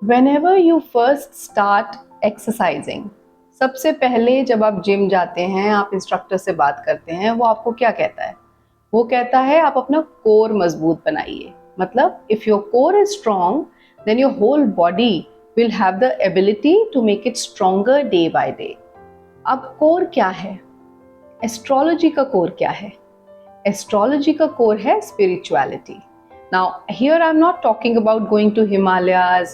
Whenever you first start exercising, सबसे पहले जब आप जिम जाते हैं, आप इंस्ट्रक्टर से बात करते हैं, वो आपको क्या कहता है? वो कहता है आप अपना कोर मजबूत बनाइए। मतलब if your core is strong, then your whole body will have the ability to make it stronger day by day. अब कोर क्या है? एस्ट्रोलॉजी का कोर क्या है? एस्ट्रोलॉजी का कोर है spirituality. Now, here I'm not talking about going to Himalayas,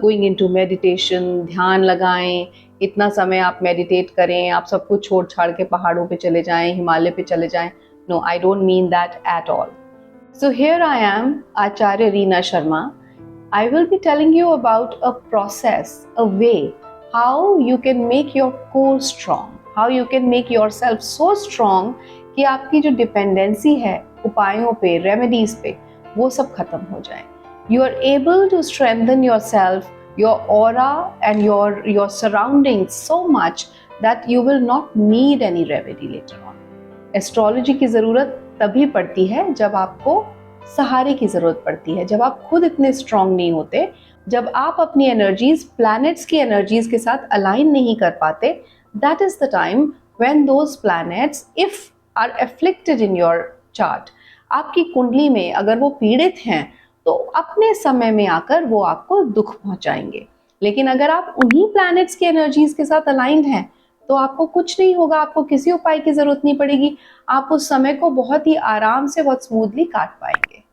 going into meditation, ध्यान लगाएं, इतना समय आप मेडिटेट करें, आप सब कुछ छोड़ छाड़ के पहाड़ों पे चले जाएं, हिमालय पे चले जाएं. No, I don't mean that at all. So here I am, Acharya Reena Sharma. I will be telling you about a process, a way, how you can make your core strong, how you can make yourself so strong कि आपकी जो dependency है उपायों पे, remedies पे, वो सब खत्म हो जाए. You are able to strengthen yourself, your aura and your surroundings so much that you will not need any remedy later on. Astrology की ज़रूरत तभी पड़ती है जब आपको सहारे की ज़रूरत पड़ती है, जब आप खुद इतने स्ट्रांग नहीं होते, जब आप अपनी एनर्जीज प्लैनेट्स की एनर्जीज के साथ अलाइन नहीं कर पाते. That is the time when those planets if are afflicted in your chart, आपकी कुंडली में अगर वो पीड़ित हैं तो अपने समय में आकर वो आपको दुख पहुंचाएंगे. लेकिन अगर आप उन्हीं प्लैनेट्स की एनर्जीज के साथ अलाइंड हैं तो आपको कुछ नहीं होगा, आपको किसी उपाय की जरूरत नहीं पड़ेगी, आप उस समय को बहुत ही आराम से, बहुत स्मूथली काट पाएंगे.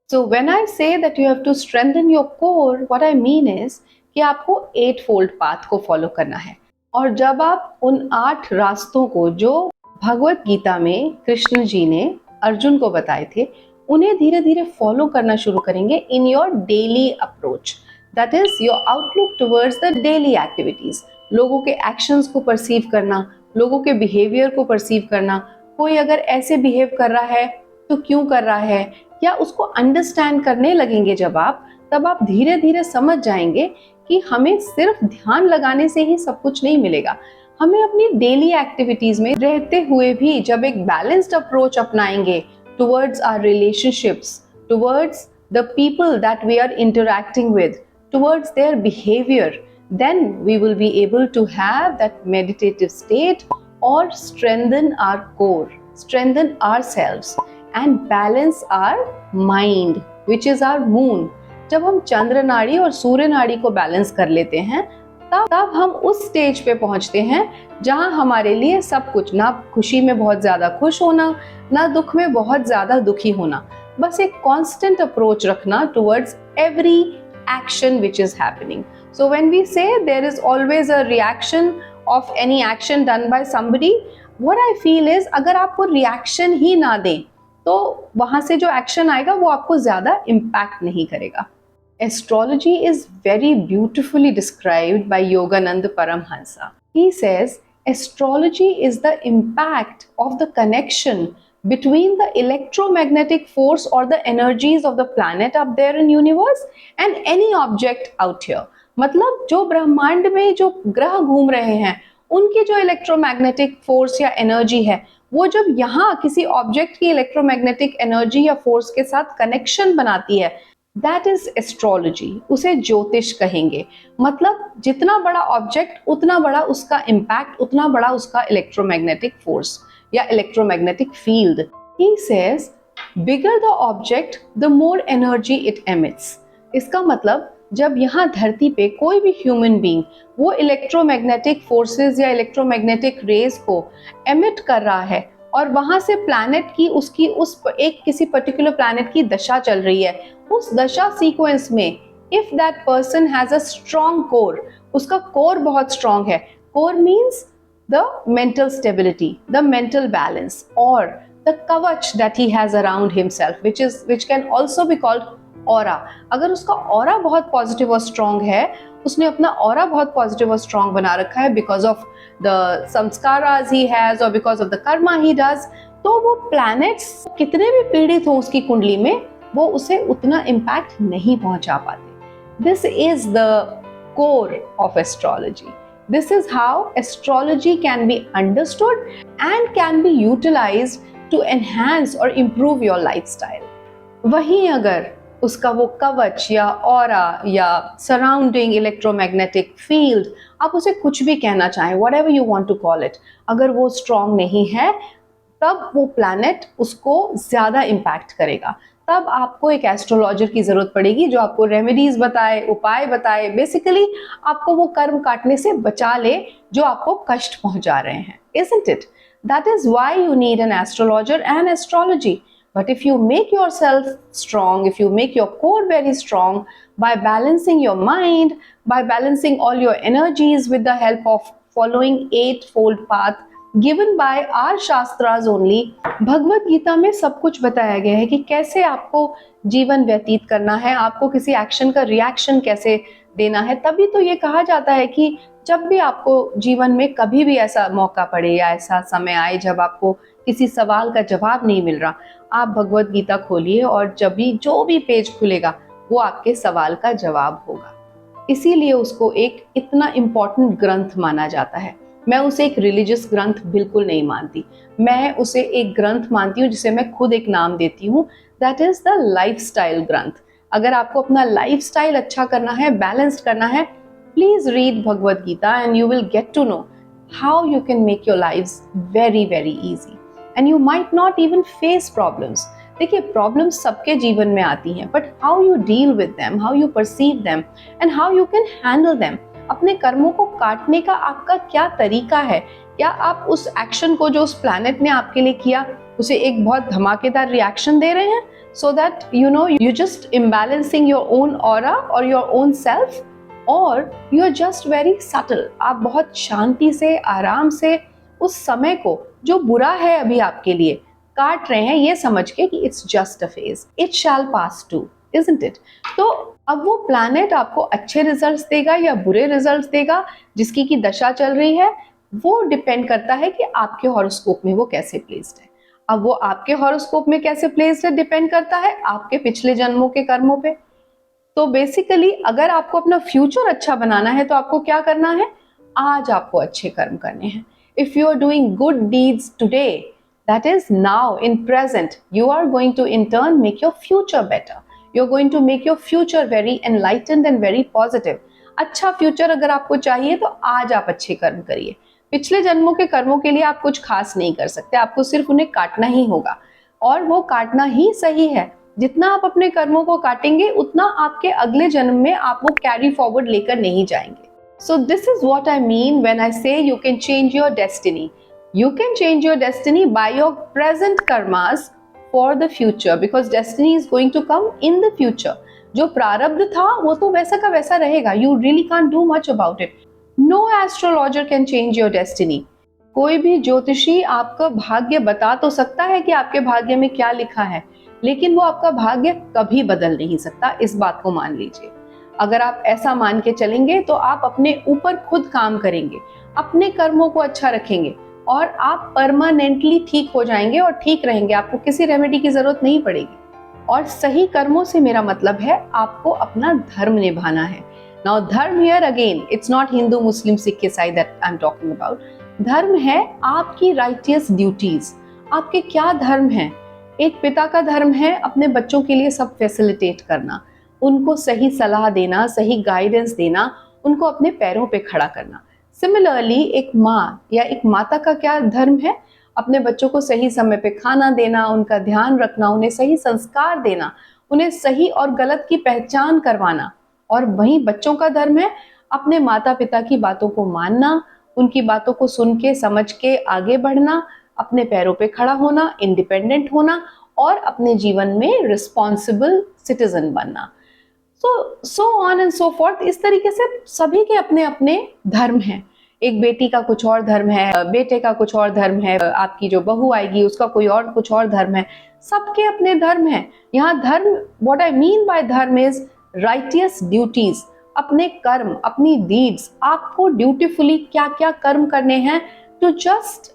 सो when I say that you have to strengthen your core, what I mean is कि आपको 8 फोल्ड पाथ को फॉलो करना है. और जब आप उन 8 रास्तों को जो भगवत गीता में कृष्ण जी ने अर्जुन को बताए थे, उन्हें धीरे धीरे फॉलो करना शुरू करेंगे in your daily approach, that is your outlook towards the daily activities. लोगों के एक्शंस को परसीव करना, लोगों के बिहेवियर को परसीव करना, कोई अगर ऐसे बिहेव कर रहा है तो क्यों कर रहा है, या उसको अंडरस्टैंड करने लगेंगे जब आप, तब आप धीरे धीरे समझ जाएंगे कि हमें सिर्फ ध्यान लगाने से ही सब कुछ नहीं मिलेगा. हमें अपनी डेली एक्टिविटीज में रहते हुए भी जब एक बैलेंस्ड अप्रोच अपनाएंगे towards our relationships, towards the people that we are interacting with, towards their behaviour, then we will be able to have that meditative state or strengthen our core, strengthen ourselves and balance our mind, which is our moon. जब हम चंद्र नाड़ी और सूर्य नाड़ी को balance कर लेते हैं तब हम उस स्टेज पे पहुंचते हैं जहां हमारे लिए सब कुछ, ना खुशी में बहुत ज्यादा खुश होना, ना दुख में बहुत ज्यादा दुखी होना, बस एक कांस्टेंट अप्रोच रखना towards every action which is happening. So when we say there is always a reaction of any action done by somebody, what I feel is अगर आपको reaction ही ना दें तो वहां से जो action आएगा वो आपको ज्यादा impact नहीं करेगा. Astrology is very beautifully described by Yogananda Paramhansa. He says astrology is the impact of the connection between the electromagnetic force or the energies of the planet up there in universe and any object out here. मतलब जो ब्रह्मांड में जो ग्रह घूम रहे हैं उनकी जो इलेक्ट्रोमैग्नेटिक फोर्स या एनर्जी है, वो जब यहाँ किसी ऑब्जेक्ट की इलेक्ट्रोमैग्नेटिक एनर्जी या फोर्स के साथ कनेक्शन बनाती है, दैट इज एस्ट्रोलॉजी. उसे ज्योतिष कहेंगे. मतलब जितना बड़ा ऑब्जेक्ट उतना बड़ा उसका इम्पैक्ट, उतना बड़ा उसका इलेक्ट्रोमैग्नेटिक फोर्स या electromagnetic field. He says bigger the object the more energy it emits. इसका मतलब जब यहाँ धरती पे कोई भी ह्यूमन बीइंग वो इलेक्ट्रोमैग्नेटिक फोर्सेस या इलेक्ट्रोमैग्नेटिक रेज को एमिट कर रहा है और वहां से प्लैनेट की उसकी उस एक किसी पर्टिकुलर प्लैनेट की दशा चल रही है, उस दशा सीक्वेंस में if that person has a strong core, उसका कोर बहुत स्ट्रॉन्ग है. Core means the mental stability, the mental balance, or the kavach that he has around himself, which can also be called aura. अगर उसका aura बहुत positive और strong है, उसने अपना aura बहुत positive और strong बना रखा है because of the samskaras he has or because of the karma he does, तो वो planets कितने भी पीड़ित हो उसकी कुंडली में, वो उसे उतना impact नहीं पहुंचा पाते. This is the core of astrology. This is how astrology can be understood and can be utilized to enhance or improve your lifestyle. वहीं अगर उसका वो कवच या ऑरा या सराउंडिंग इलेक्ट्रोमैग्नेटिक फील्ड, आप उसे कुछ भी कहना चाहें, whatever you want to call it, अगर वो स्ट्रांग नहीं है तब वो प्लैनेट उसको ज़्यादा इम्पैक्ट करेगा। तब आपको एक एस्ट्रोलॉजर की ज़रूरत पड़ेगी जो आपको रेमेडीज़ बताए, उपाय बताए, बेसिकली आपको वो कर्म काटने से बचा ले जो आपको कष्ट पहुंचा रहे हैं, isn't it? That is why you need an astrologer and astrology. But if you make yourself strong, if you make your core very strong by balancing your mind, by balancing all your energies with the help of following eightfold path given by our shastras only, Bhagavad Gita में सब कुछ बताया गया है कि कैसे आपको जीवन व्यतीत करना है, आपको किसी एक्शन का रिएक्शन कैसे देना है। तभी तो ये कहा जाता है कि जब भी आपको जीवन में कभी भी ऐसा मौका पड़े या ऐसा समय आए जब आपको किसी सवाल का जवाब नहीं मिल रहा, आप भगवत गीता खोलिए और जब भी जो भी पेज खुलेगा वो आपके सवाल का जवाब होगा। इसीलिए उसको एक इतना इम्पोर्टेंट ग्रंथ माना जाता है। मैं उसे एक रिलीजियस ग्रंथ बिल्कुल नहीं मानती, मैं उसे एक ग्रंथ मानती हूँ जिसे मैं खुद एक नाम देती हूँ, दैट इज द लाइफस्टाइल ग्रंथ। अगर आपको अपना लाइफस्टाइल अच्छा करना है, बैलेंस्ड करना है, please read Bhagavad Gita and you will get to know how you can make your lives very very easy and you might not even face problems. देखिए, प्रॉब्लम्स सबके जीवन में आती हैं, but how you deal with them, how you perceive them and how you can handle them, अपने कर्मों को काटने का आपका क्या तरीका है, क्या आप उस एक्शन को जो उस प्लैनेट ने आपके लिए किया उसे एक बहुत धमाकेदार रिएक्शन दे रहे हैं, so that you know you just imbalancing your own aura और योर ओन सेल्फ, और you are just very subtle, आप बहुत शांति से आराम से उस समय को जो बुरा है अभी आपके लिए काट रहे हैं, ये समझ के कि it's just a phase, it shall pass too, isn't it? तो अब वो प्लैनेट आपको अच्छे रिजल्ट्स देगा या बुरे रिजल्ट्स देगा, जिसकी की दशा चल रही है, वो डिपेंड करता है कि आपके हॉरोस्कोप में वो कैसे प्लेस्ड है। अब वो आपके हॉरोस्कोप में कैसे प्लेस्ड है डिपेंड करता है आपके पिछले जन्मों के कर्मों पे। तो बेसिकली अगर आपको अपना फ्यूचर अच्छा बनाना है तो आपको क्या करना है, आज आपको अच्छे कर्म करने हैं। If you are doing good deeds today, that is now in present, you are going to in turn make your future better, you are going to make your future very enlightened and very positive. अच्छा future अगर आपको चाहिए तो आज आप अच्छे कर्म करिए। पिछले जन्मों के कर्मों के लिए आप कुछ खास नहीं कर सकते, आपको सिर्फ उन्हें काटना ही होगा, और वो काटना ही सही है। जितना आप अपने कर्मों को काटेंगे उतना आपके अगले जन्म में आप वो कैरी फॉरवर्ड लेकर नहीं जाएंगे। So this is what I mean when I say you can change your destiny. You can change your destiny by your present karmas for the future, because destiny is going to come in the future. जो प्रारब्ध था वो तो वैसा का वैसा रहेगा, you really can't do much about it. No astrologer can change your destiny. कोई भी ज्योतिषी आपका भाग्य बता तो सकता है कि आपके भाग्य में क्या लिखा है, लेकिन वो आपका भाग्य कभी बदल नहीं सकता, इस बात को मान लीजिए। अगर आप ऐसा मान के चलेंगे तो आप अपने ऊपर खुद काम करेंगे, अपने कर्मों को अच्छा रखेंगे और आप परमानेंटली ठीक हो जाएंगे और ठीक रहेंगे, आपको किसी रेमेडी की जरूरत नहीं पड़ेगी। और सही कर्मों से मेरा मतलब है आपको अपना धर्म निभाना है। Now dharma here again, it's not Hindu Muslim Sikh ईसाई that I am talking about. धर्म है आपकी राइटियस ड्यूटीज। आपके क्या धर्म है? एक पिता का धर्म है अपने बच्चों के लिए सब फैसिलिटेट करना, उनको सही सलाह देना, सही गाइडेंस देना, उनको अपने पैरों पे खड़ा करना। सिमिलरली एक माँ या एक माता का क्या धर्म है? अपने बच्चों को सही समय पे खाना देना, उनका ध्यान रखना, उन्हें सही संस्कार देना, उन्हें सही और गलत की पहचान करवाना। और वहीं बच्चों का धर्म है अपने माता पिता की बातों को मानना, उनकी बातों को सुन के समझ के आगे बढ़ना, अपने पैरों पे खड़ा होना, इंडिपेंडेंट होना और अपने जीवन में रिस्पॉन्सिबल सिटीजन बनना। So on and so fourth. इस तरीके से सभी के अपने अपने धर्म हैं। एक बेटी का कुछ और धर्म है, बेटे का कुछ और धर्म है, आपकी जो बहू आएगी उसका कोई और कुछ और धर्म है, सबके अपने धर्म हैं। यहाँ धर्म, व्हाट आई मीन बाय धर्म इज राइटियस ड्यूटीज, अपने कर्म, अपनी डीड्स, आपको ड्यूटीफुली क्या क्या कर्म करने हैं to just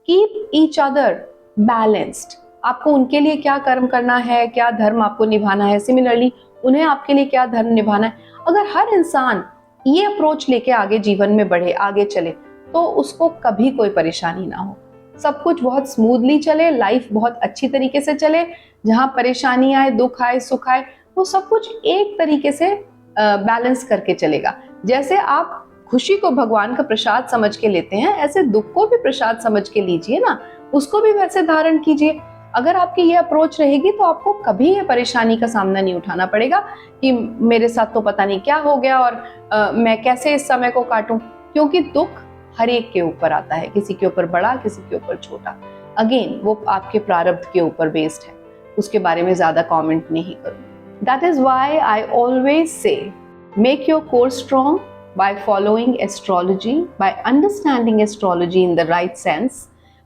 keep each other balanced. आपको उनके लिए क्या कर्म करना है, क्या धर्म आपको निभाना है, सिमिलरली उन्हें आपके लिए क्या धर्म निभाना है। अगर हर इंसान ये अप्रोच लेके आगे जीवन में बढ़े, आगे चले, तो उसको कभी कोई परेशानी ना हो, सब कुछ बहुत स्मूथली चले, लाइफ बहुत अच्छी तरीके से चले। जहाँ परेशानी आए, दुख आए, सुख आए, वो सब कुछ एक तरीके से बैलेंस करके चलेगा। जैसे आप खुशी को भगवान का प्रसाद समझ के लेते हैं, ऐसे दुख को भी प्रसाद समझ के लीजिए ना, उसको भी वैसे धारण कीजिए। अगर आपकी ये अप्रोच रहेगी तो आपको कभी ये परेशानी का सामना नहीं उठाना पड़ेगा कि मेरे साथ तो पता नहीं क्या हो गया और मैं कैसे इस समय को काटूं, क्योंकि दुख हर एक के ऊपर आता है, किसी के ऊपर बड़ा, किसी के ऊपर छोटा। अगेन वो आपके प्रारब्ध के ऊपर बेस्ड है, उसके बारे में ज्यादा कमेंट नहीं करूं। That is why I always say make your core strong by following astrology, by understanding astrology in the right sense,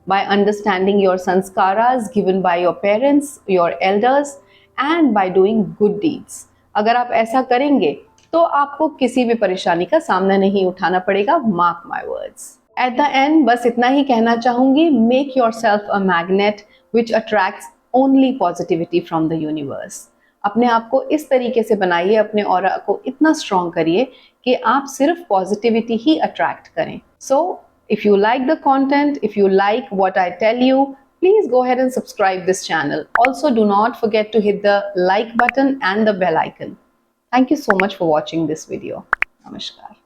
by understanding your sanskaras given by your parents, your elders, and by doing good deeds. अगर आप ऐसा करेंगे तो आपको किसी भी परेशानी का सामना नहीं उठाना पड़ेगा, mark my words. At the end बस इतना ही कहना चाहूंगी, make yourself a magnet which attracts only positivity from the universe. अपने आप को इस तरीके से बनाइए, अपने ऑरा को इतना स्ट्रॉन्ग करिए कि आप सिर्फ पॉजिटिविटी ही अट्रैक्ट करें। So if you like the content, if you like what I tell you, please go ahead and subscribe this channel. Also, do not forget to hit the like button and the bell icon. Thank you so much for watching this video. Namaskar.